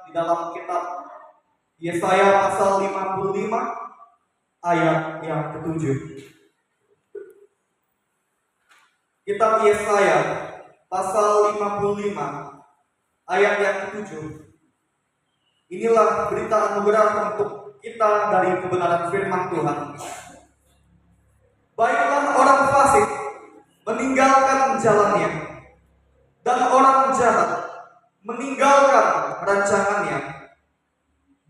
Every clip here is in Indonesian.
di dalam kitab Yesaya pasal 55 ayat yang ke-7. Kitab Yesaya pasal 55 ayat yang ke-7. Inilah berita anugerah untuk kita dari kebenaran firman Tuhan. Baiklah orang fasik meninggalkan jalannya, dan orang jahat meninggalkan rancangannya.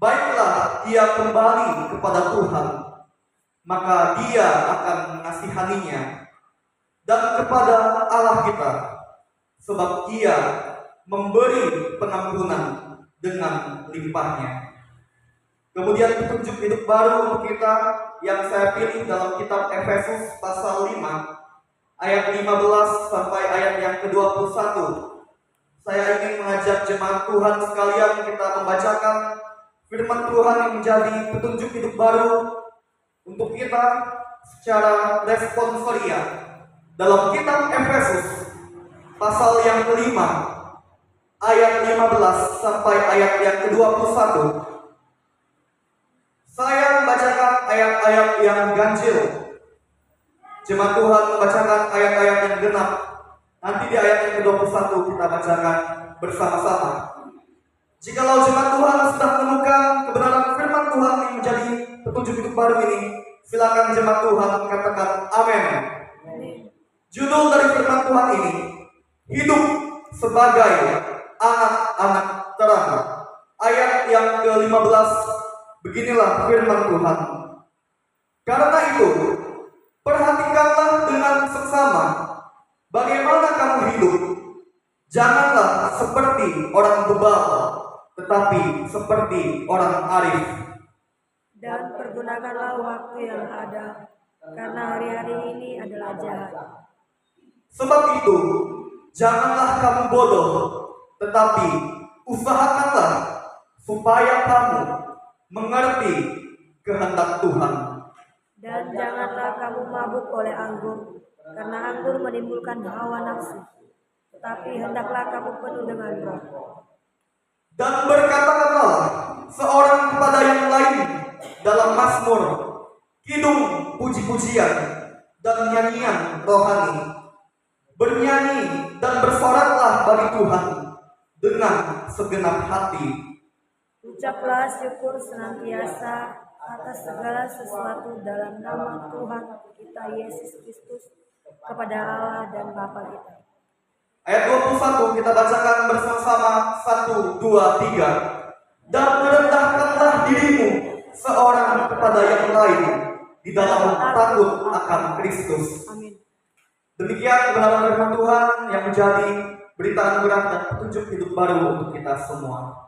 Baiklah ia kembali kepada Tuhan, maka Dia akan mengasihaninya, dan kepada Allah kita, sebab Ia memberi pengampunan dengan limpahnya. Kemudian petunjuk hidup baru untuk kita yang saya pilih dalam kitab Efesus pasal 5 ayat 15 sampai ayat yang ke-21. Saya ingin mengajak jemaat Tuhan sekalian kita membacakan firman Tuhan yang menjadi petunjuk hidup baru untuk kita secara responsoria dalam kitab Efesus pasal yang kelima ayat 15 sampai ayat yang ke-21. Saya membacakan ayat-ayat yang ganjil. Jemaat Tuhan membacakan ayat-ayat yang genap. Nanti di ayat yang ke-21 kita bacakan bersama-sama. Jikalau jemaat Tuhan sudah menemukan kebenaran firman Tuhan yang menjadi petunjuk hidup baru ini, silakan jemaat Tuhan katakan amin. Judul dari firman Tuhan ini, hidup sebagai anak-anak terang. Ayat yang ke-15, beginilah firman Tuhan. Karena itu, perhatikanlah dengan seksama bagaimana kamu hidup. Janganlah seperti orang bebal, tetapi seperti orang arif. Dan pergunakanlah waktu yang ada, karena hari-hari ini adalah jahat. Sebab itu, janganlah kamu bodoh, tetapi usahakanlah supaya kamu mengerti kehendak Tuhan. Dan janganlah kamu mabuk oleh anggur, karena anggur menimbulkan hawa nafsu. Tetapi hendaklah kamu penuh dengan roh. Dan berkata-katalah seorang kepada yang lain dalam mazmur, kidung puji-pujian dan nyanyian rohani. Bernyanyi dan bersoraklah bagi Tuhan dengan segenap hati. Ucaplah syukur senantiasa atas segala sesuatu dalam nama Tuhan kita Yesus Kristus kepada Allah dan Bapa kita. Ayat 21 kita bacakan bersama-sama 1, 2, 3. Dan merendahkanlah dirimu seorang kepada yang lain di dalam takut akan Kristus. Amin. Demikian kebenaran firman Tuhan yang menjadi berita anugerah dan petunjuk hidup baru untuk kita semua.